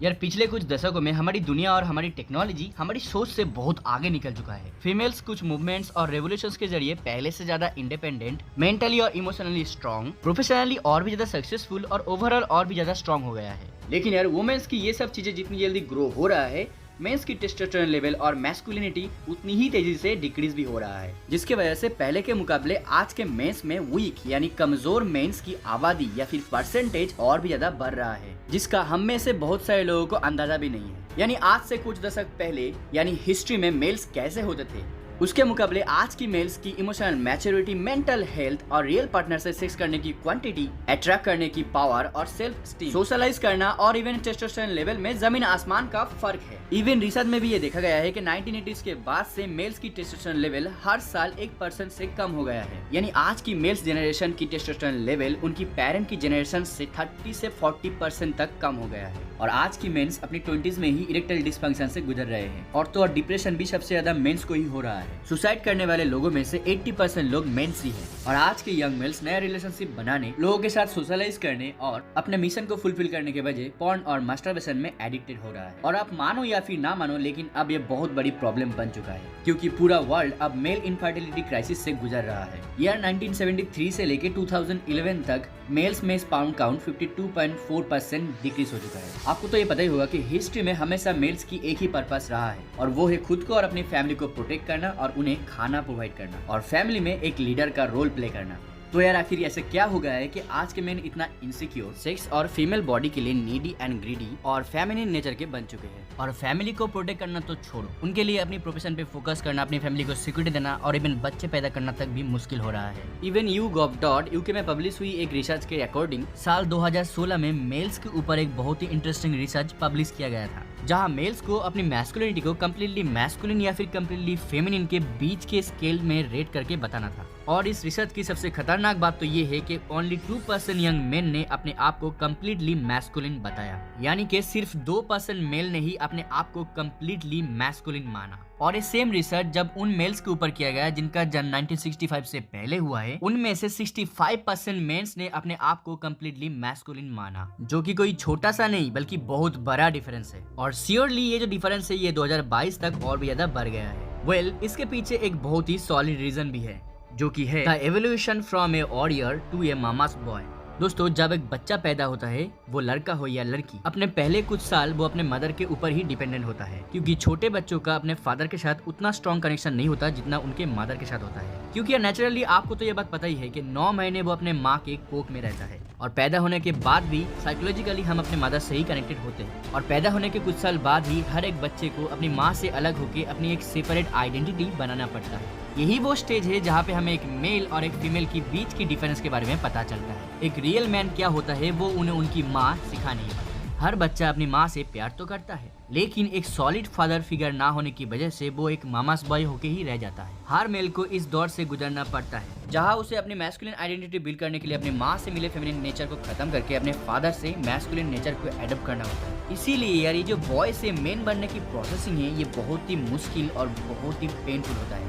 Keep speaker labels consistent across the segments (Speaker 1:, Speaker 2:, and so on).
Speaker 1: यार पिछले कुछ दशकों में हमारी दुनिया और हमारी टेक्नोलॉजी हमारी सोच से बहुत आगे निकल चुका है। फीमेल्स कुछ मूवमेंट्स और रेवोल्यूशंस के जरिए पहले से ज्यादा इंडिपेंडेंट, मेंटली और इमोशनली स्ट्रॉन्ग, प्रोफेशनली और भी ज्यादा सक्सेसफुल और ओवरऑल और भी ज्यादा स्ट्रॉन्ग हो गया है। लेकिन यार वुमेन्स की ये सब चीजें जितनी जल्दी ग्रो हो रहा है, मेंस की टेस्टोस्टेरोन लेवल और मैस्कुलिनिटी उतनी ही तेजी से डिक्रीज भी हो रहा है, जिसकी वजह से पहले के मुकाबले आज के मेंस में वीक यानी कमजोर मेंस की आबादी या फिर परसेंटेज और भी ज्यादा बढ़ रहा है, जिसका हम में से बहुत सारे लोगों को अंदाजा भी नहीं है। यानी आज से कुछ दशक पहले यानी हिस्ट्री में मेल्स कैसे होते थे, उसके मुकाबले आज की मेल्स की इमोशनल मैच्योरिटी, मेंटल हेल्थ और रियल पार्टनर से सेक्स करने की क्वांटिटी, अट्रैक्ट करने की पावर और सेल्फ स्टीम, सोशलाइज करना और इवन टेस्टोस्टेरोन लेवल में जमीन आसमान का फर्क है। इवन रिसर्च में भी ये देखा गया है कि 1980s के बाद से मेल्स की टेस्टोस्टेरोन लेवल हर साल 1% से कम हो गया है। यानी आज की मेल्स जनरेशन की टेस्टोस्टेरोन लेवल उनकी पेरेंट की जनरेशन से 30 से 40% तक कम हो गया है। और आज की मेंस अपनी 20s में ही इरेक्टाइल डिस्फंक्शन से गुजर रहे हैं। और तो और डिप्रेशन भी सबसे ज्यादा मेंस को ही हो रहा है। सुसाइड करने वाले लोगों में से 80% लोग मेंस ही हैं। और आज के यंग मेल्स नया रिलेशनशिप बनाने, लोगों के साथ सोशलाइज करने और अपने मिशन को फुलफिल करने के बजाय पॉर्न और मास्टरबेशन में एडिक्टेड हो रहा है। और आप मानो या फिर ना मानो, लेकिन अब ये बहुत बड़ी प्रॉब्लम बन चुका है, क्योंकि पूरा वर्ल्ड अब मेल इनफर्टिलिटी क्राइसिस से गुजर रहा है। ईयर 1973 से लेके 2011 तक मेल्स में स्पर्म काउंट 52.4% डिक्रीज हो चुका है। आपको तो ये पता ही होगा कि हिस्ट्री में हमेशा मेल्स की एक ही पर्पस रहा है, और वो है खुद को और अपनी फैमिली को प्रोटेक्ट करना और उन्हें खाना प्रोवाइड करना और फैमिली में एक लीडर का रोल प्ले करना। तो यार आखिर ऐसे क्या हो गया है कि आज के मेन इतना इनसिक्योर, सेक्स और फीमेल बॉडी के लिए नीडी एंड ग्रीडी और फेमिनिन नेचर के बन चुके हैं। और फैमिली को प्रोटेक्ट करना तो छोड़ो, उनके लिए अपनी प्रोफेशन पे फोकस करना, अपनी फैमिली को सिक्योरिटी देना और इवन बच्चे पैदा करना तक भी मुश्किल हो रहा है। इवन YouGov.UK में पब्लिश हुई एक रिसर्च के अकॉर्डिंग साल 2016 में मेल्स के ऊपर एक बहुत ही इंटरेस्टिंग रिसर्च पब्लिश किया गया था, जहां मेल्स को अपनी मैस्कुलिनिटी को कम्प्लीटली मैस्कुलिन या फिर कम्प्लीटली फेमिनिन के बीच के स्केल में रेट करके बताना था। और इस रिसर्च की सबसे खतरनाक बात तो ये है कि ओनली 2% यंग मेन ने अपने आप को कम्प्लीटली मैस्कुलिन बताया, यानी कि सिर्फ 2% मेल ने ही अपने आप को कम्प्लीटली मैस्कुलिन माना। और ये सेम रिसर्च जब उन मेल्स के ऊपर किया गया जिनका जन्म 1965 से पहले हुआ है, उनमें से 65% मेंस ने अपने आप को कम्प्लीटली मैस्कुलिन माना, जो कि कोई छोटा सा नहीं बल्कि बहुत बड़ा डिफरेंस है। और श्योरली ये जो डिफरेंस है ये 2022 तक और भी ज्यादा बढ़ गया है। इसके पीछे एक बहुत ही सॉलिड रीजन भी है, जो कि है the evolution from a warrior to a mama's boy. दोस्तों, जब एक बच्चा पैदा होता है, वो लड़का हो या लड़की, अपने पहले कुछ साल वो अपने मदर के ऊपर ही डिपेंडेंट होता है, क्योंकि छोटे बच्चों का अपने फादर के साथ उतना स्ट्रॉन्ग कनेक्शन नहीं होता जितना उनके मदर के साथ होता है। क्योंकि नेचुरली आपको तो ये बात पता ही है कि 9 महीने वो अपने माँ के कोख में रहता है, और पैदा होने के बाद भी साइकोलॉजिकली हम अपने मदर से ही कनेक्टेड होते हैं। और पैदा होने के कुछ साल बाद ही हर एक बच्चे को अपनी माँ से अलग होकर अपनी एक सेपरेट आइडेंटिटी बनाना पड़ता है। यही वो स्टेज है जहाँ पे हमें एक मेल और एक फीमेल की बीच की डिफरेंस के बारे में पता चलता है। एक रियल मैन क्या होता है वो उन्हें उनकी माँ सिखा नहीं पाती। हर बच्चा अपनी माँ से प्यार तो करता है, लेकिन एक सॉलिड फादर फिगर ना होने की वजह से वो एक मामास बॉय होके ही रह जाता है। हर मेल को इस दौर से गुजरना पड़ता है जहाँ उसे अपनी मैस्कुलिन आइडेंटिटी बिल्ड करने के लिए अपनी माँ से मिले फेमिनिन नेचर को खत्म करके अपने फादर से मैस्कुलिन नेचर को एडॉप्ट करना होता है। इसीलिए यार ये जो बॉय से मेन बनने की प्रोसेसिंग है, ये बहुत ही मुश्किल और बहुत ही पेनफुल होता है।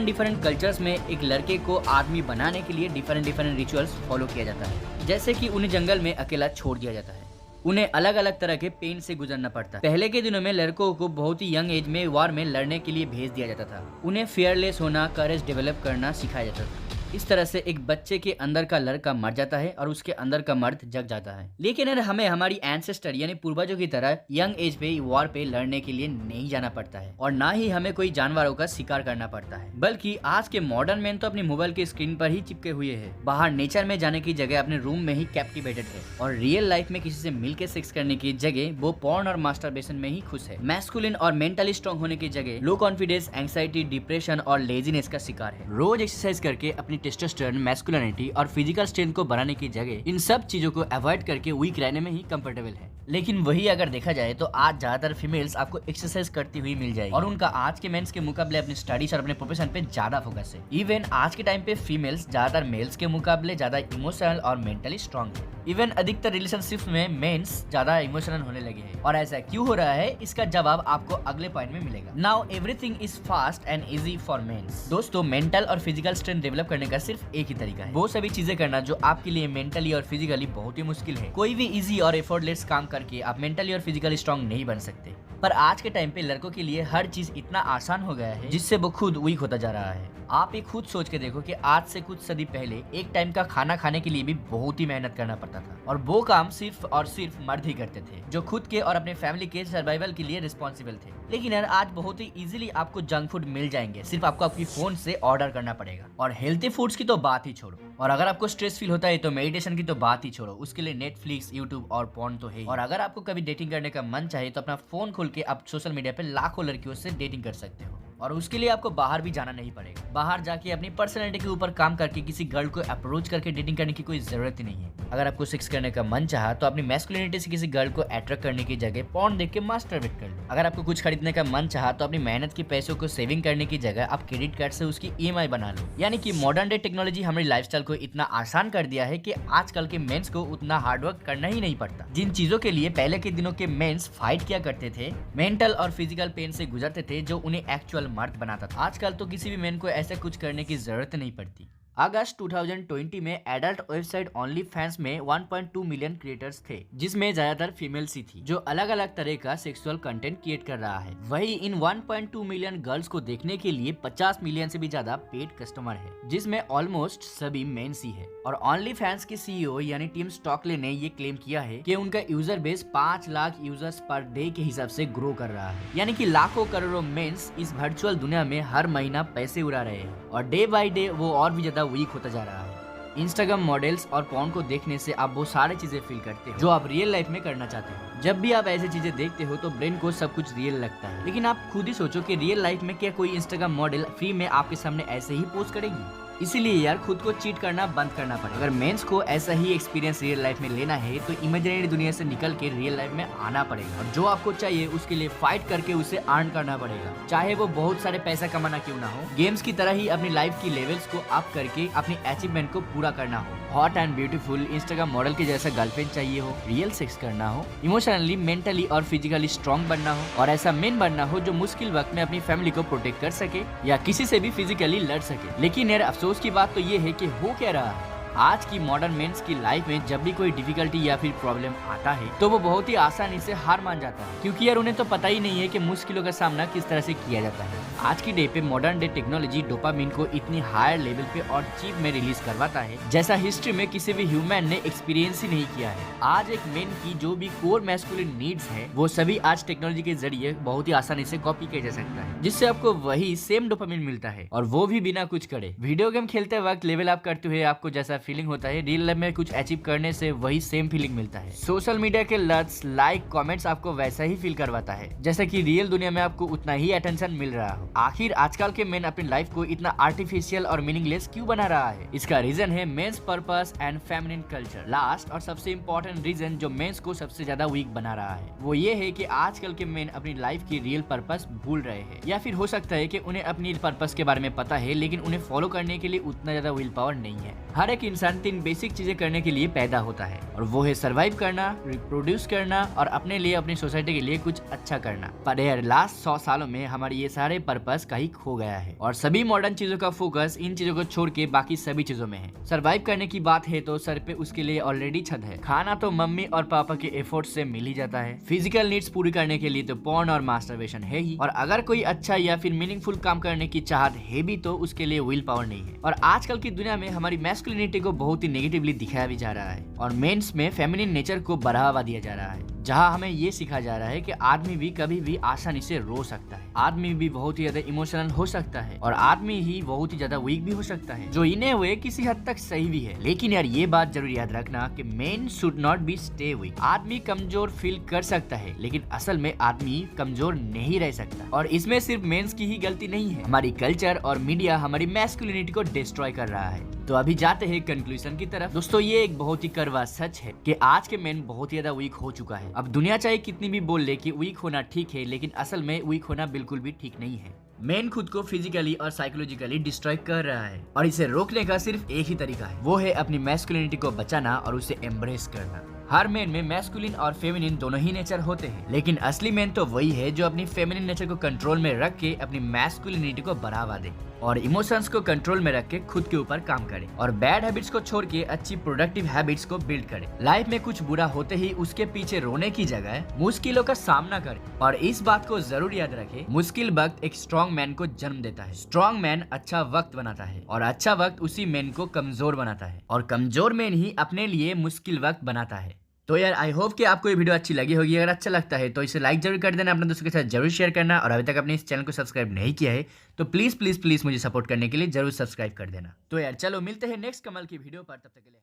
Speaker 1: डिफरेंट कल्चर्स में एक लड़के को आदमी बनाने के लिए डिफरेंट रिचुअल्स फॉलो किया जाता है, जैसे कि उन्हें जंगल में अकेला छोड़ दिया जाता है, उन्हें अलग अलग तरह के पेन से गुजरना पड़ता है। पहले के दिनों में लड़कों को बहुत ही यंग एज में वॉर में लड़ने के लिए भेज दिया जाता था। उन्हें फियरलेस होना, करेज डेवलप करना सिखाया जाता था। इस तरह से एक बच्चे के अंदर का लड़का मर जाता है और उसके अंदर का मर्द जग जाता है। लेकिन अगर हमें हमारी एंसेस्टर यानी पूर्वजों की तरह यंग एज पे वॉर पे लड़ने के लिए नहीं जाना पड़ता है, और ना ही हमें कोई जानवरों का शिकार करना पड़ता है, बल्कि आज के मॉडर्न मैन तो अपनी मोबाइल के स्क्रीन पर ही चिपके हुए हैं। बाहर नेचर में जाने की जगह अपने रूम में ही कैप्टिवेटेड है, और रियल लाइफ में किसी से मिलकर सेक्स करने की जगह वो पॉर्न और मास्टरबेशन में ही खुश है। मैस्कुलिन और मेंटली स्ट्रॉन्ग होने की जगह लो कॉन्फिडेंस, एंग्जाइटी, डिप्रेशन और लेजीनेस का शिकार है। रोज एक्सरसाइज करके अपनी टेस्टोस्टेरोन, मैस्कुलिनिटी और फिजिकल स्ट्रेंथ को बढ़ाने की जगह इन सब चीजों को अवॉइड करके वीक रहने में ही कंफर्टेबल है। लेकिन वही अगर देखा जाए तो आज ज्यादातर फीमेल्स आपको एक्सरसाइज करती हुई मिल जाएगी, और उनका आज के मेंस के मुकाबले अपनी स्टडीज और अपने प्रोफेशन पे ज्यादा फोकस है। इवन आज के टाइम पे फीमेल्स ज्यादातर मेल्स के मुकाबले ज्यादा इमोशनल और मेंटली स्ट्रॉन्ग है। इवन अधिकतर रिलेशनशिप में मेंस ज्यादा इमोशनल होने लगे हैं। और ऐसा क्यों हो रहा है, इसका जवाब आपको अगले पॉइंट में मिलेगा। Now everything is fast and easy for mens. दोस्तों, मेंटल और फिजिकल स्ट्रेंथ डेवलप करने का सिर्फ एक ही तरीका है, वो सभी चीजें करना जो आपके लिए मेंटली और फिजिकली बहुत ही मुश्किल है। कोई भी इजी और एफर्टलेस काम करके आप मेंटली और फिजिकली स्ट्रांग नहीं बन सकते। पर आज के टाइम पे लड़कों के लिए हर चीज इतना आसान हो गया है जिससे वो खुद वीक होता जा रहा है। आप ये खुद सोच के देखो कि आज से कुछ सदी पहले एक टाइम का खाना खाने के लिए भी बहुत ही मेहनत करना पड़ता था, और वो काम सिर्फ और सिर्फ मर्द ही करते थे जो खुद के और अपने फैमिली के सर्वाइवल के लिए रिस्पॉन्सिबल थे। लेकिन यार आज बहुत ही इजीली आपको जंक फूड मिल जाएंगे, सिर्फ आपको आपकी फोन से ऑर्डर करना पड़ेगा। और हेल्थी फूड्स की तो बात ही छोड़ो, और अगर आपको स्ट्रेस फील होता है तो मेडिटेशन की तो बात ही छोड़ो, उसके लिए नेटफ्लिक्स, यूट्यूब और पॉर्न तो है। और अगर आपको कभी डेटिंग करने का मन चाहे तो अपना फोन खोल के आप सोशल मीडिया पे लाखों लड़कियों से डेटिंग कर सकते हो, और उसके लिए आपको बाहर भी जाना नहीं पड़ेगा। बाहर जाके अपनी पर्सनैलिटी के ऊपर काम करके किसी गर्ल को अप्रोच करके डेटिंग करने की कोई जरूरत ही नहीं है। अगर आपको सेक्स करने का मन चाहा तो अपनी मैस्कुलिनिटी से किसी गर्ल को अट्रैक्ट करने की जगह पॉर्न देख के मास्टरबेट कर लो। अगर आपको कुछ खरीदने का मन चाहा तो अपनी मेहनत के पैसों को सेविंग करने की जगह आप क्रेडिट कार्ड से उसकी EMI बना लो। यानी कि मॉडर्न डे टेक्नोलॉजी हमारी लाइफस्टाइल को इतना आसान कर दिया है कि आजकल के मेंस को उतना हार्डवर्क करना ही नहीं पड़ता। जिन चीजों के लिए पहले के दिनों के मेंस फाइट किया करते थे, मेंटल और फिजिकल पेन से गुजरते थे, जो उन्हें एक्चुअल मर्द बनाता था, आजकल तो किसी भी मेन को ऐसा कुछ करने की जरूरत नहीं पड़ती। अगस्त 2020 में एडल्ट वेबसाइट ओनली फैंस में 1.2 मिलियन क्रिएटर्स थे, जिसमें ज्यादातर फीमेल्स ही थी, जो अलग अलग तरह का सेक्सुअल कंटेंट क्रिएट कर रहा है। वही इन 1.2 मिलियन गर्ल्स को देखने के लिए 50 मिलियन से भी ज्यादा पेड कस्टमर है, जिसमें ऑलमोस्ट सभी मेंस ही है। और ओनली फैंस के CEO यानी टिम स्टॉकले ने ये क्लेम किया है कि उनका user base 5 lakh users per day के हिसाब से ग्रो कर रहा है। यानी कि लाखों करोड़ों मेंस इस वर्चुअल दुनिया में हर महीना पैसे उड़ा रहे हैं, और डे बाय डे वो और भी ज्यादा वीक होता जा रहा है। इंस्टाग्राम मॉडल्स और पॉर्न को देखने से आप वो सारी चीजें फील करते हो जो आप रियल लाइफ में करना चाहते हो। जब भी आप ऐसी चीजें देखते हो तो ब्रेन को सब कुछ रियल लगता है, लेकिन आप खुद ही सोचो कि रियल लाइफ में क्या कोई इंस्टाग्राम मॉडल फ्री में आपके सामने ऐसे ही पोस्ट करेगी? इसीलिए यार खुद को चीट करना बंद करना पड़ेगा। अगर मेंस को ऐसा ही एक्सपीरियंस रियल लाइफ में लेना है तो इमेजिनरी दुनिया से निकल के रियल लाइफ में आना पड़ेगा, और जो आपको चाहिए उसके लिए फाइट करके उसे अर्न करना पड़ेगा, चाहे वो बहुत सारे पैसा कमाना क्यों ना हो। गेम्स की तरह ही अपनी लाइफ की लेवल्स को अप करके अपनी अचीवमेंट को पूरा करना हो। Hot and beautiful Instagram model के जैसा गर्लफ्रेंड चाहिए हो, रियल सेक्स करना हो, इमोशनली, मेंटली और फिजिकली स्ट्रॉन्ग बनना हो, और ऐसा मेन बनना हो जो मुश्किल वक्त में अपनी फैमिली को प्रोटेक्ट कर सके या किसी से भी फिजिकली लड़ सके। लेकिन यार अफसोस की बात तो ये है कि हो क्या रहा है, आज की मॉडर्न मेंस की लाइफ में जब भी कोई डिफिकल्टी या फिर प्रॉब्लम आता है तो वो बहुत ही आसानी से हार मान जाता है, क्योंकि यार उन्हें तो पता ही नहीं है कि मुश्किलों का सामना किस तरह से किया जाता है। आज की डे पे मॉडर्न डे टेक्नोलॉजी डोपामिन को इतनी हायर लेवल पे और चीप में रिलीज करवाता है जैसा हिस्ट्री में किसी भी ह्यूमन ने एक्सपीरियंस ही नहीं किया है। आज एक मेन की जो भी कोर मैस्कुलिन नीड्स है वो सभी आज टेक्नोलॉजी के जरिए बहुत ही आसानी से कॉपी किया जा सकता है, जिससे आपको वही सेम डोपामिन मिलता है, और वो भी बिना कुछ करे। वीडियो गेम खेलते वक्त लेवल अप करते हुए आपको जैसा फीलिंग होता है, रियल लाइफ में कुछ अचीव करने से वही सेम फीलिंग मिलता है। सोशल मीडिया के लर्ट्स, लाइक, कमेंट्स आपको वैसा ही फील करवाता है जैसा कि रियल दुनिया में आपको उतना ही अटेंशन मिल रहा हो। आखिर आजकल के मेन अपनी लाइफ को इतना आर्टिफिशियल और मीनिंगलेस क्यों बना रहा है? इसका रीजन है mens purpose and feminine culture. Last और सबसे इम्पोर्टेंट रीजन जो मेंस को सबसे ज्यादा वीक बना रहा है वो ये है कि आजकल के मेन अपनी लाइफ की रियल पर्पस भूल रहे हैं, या फिर हो सकता है कि उन्हें अपनी पर्पस के बारे में पता है लेकिन उन्हें फॉलो करने के लिए उतना ज्यादा विल पावर नहीं है। हर एक इंसान 3 बेसिक चीजें करने के लिए पैदा होता है, और वो है सर्वाइव करना, रिप्रोड्यूस करना और अपने लिए अपनी सोसाइटी के लिए कुछ अच्छा करना। पर यार लास्ट 100 सालों में हमारे ये सारे पर्पस कहीं खो गया है, और सभी मॉडर्न चीजों का फोकस इन चीजों को छोड़ के बाकी सभी चीजों में है। सर्वाइव करने की बात है तो सर पे उसके लिए ऑलरेडी छत है, खाना तो मम्मी और पापा के एफर्ट से मिल ही जाता है, फिजिकल नीड्स पूरी करने के लिए तो पॉर्न और मास्टरबेशन है ही, और अगर कोई अच्छा या फिर मीनिंगफुल काम करने की चाहत है भी तो उसके लिए विल पावर नहीं है। और आजकल की दुनिया में हमारी मैस्कुलिनिटी को बहुत ही नेगेटिवली दिखाया भी जा रहा है, और मेंस में फेमिनिन नेचर को बढ़ावा दिया जा रहा है, जहां हमें ये सिखाया जा रहा है कि आदमी भी कभी भी आसानी से रो सकता है, आदमी भी बहुत ही ज्यादा इमोशनल हो सकता है, और आदमी ही बहुत ही ज्यादा वीक भी हो सकता है, जो इन्हें हुए किसी हद तक सही भी है। लेकिन यार ये बात जरूर याद रखना कि men should not be stay weak. आदमी कमजोर फील कर सकता है लेकिन असल में आदमी कमजोर नहीं रह सकता, और इसमें सिर्फ मेंस की ही गलती नहीं है, हमारी कल्चर और मीडिया हमारी मैस्कुलिनिटी को डिस्ट्रॉय कर रहा है। तो अभी जाते हैं कंक्लूजन की तरफ। दोस्तों ये एक बहुत ही कड़वा सच है कि आज के मेन बहुत ही ज्यादा वीक हो चुका है। अब दुनिया चाहे कितनी भी बोल ले कि वीक होना ठीक है, लेकिन असल में वीक होना बिल्कुल भी ठीक नहीं है। मैन खुद को फिजिकली और साइकोलॉजिकली डिस्ट्रॉय कर रहा है और इसे रोकने का सिर्फ एक ही तरीका है, वो है अपनी मैस्कुलिनिटी को बचाना और उसे एम्ब्रेस करना। हर मैन में मैस्कुलिन और फेमिनिन दोनों ही नेचर होते हैं, लेकिन असली मैन तो वही है जो अपनी फेमिनिन नेचर को कंट्रोल में रख के अपनी मैस्कुलिनिटी को बढ़ावा दे और इमोशंस को कंट्रोल में रख के खुद के ऊपर काम करे और बैड हैबिट्स को छोड़ के अच्छी प्रोडक्टिव हैबिट्स को बिल्ड करे। लाइफ में कुछ बुरा होते ही उसके पीछे रोने की जगह मुश्किलों का सामना करे और इस बात को जरूर याद रखे, मुश्किल वक्त एक स्ट्रॉन्ग मैन को जन्म देता है। स्ट्रॉन्ग मैन अच्छा वक्त बनाता है और अच्छा वक्त उसी मैन को कमजोर बनाता है और कमजोर मैन ही अपने लिए मुश्किल वक्त बनाता है। तो यार आई होप कि आपको ये वीडियो अच्छी लगी होगी। अगर अच्छा लगता है तो इसे लाइक जरूर कर देना, अपने दोस्तों के साथ जरूर शेयर करना और अभी तक अपने इस चैनल को सब्सक्राइब नहीं किया है तो प्लीज प्लीज प्लीज मुझे सपोर्ट करने के लिए जरूर सब्सक्राइब कर देना। तो यार चलो मिलते हैं नेक्स्ट कमाल की वीडियो पर, तब तक के लिए।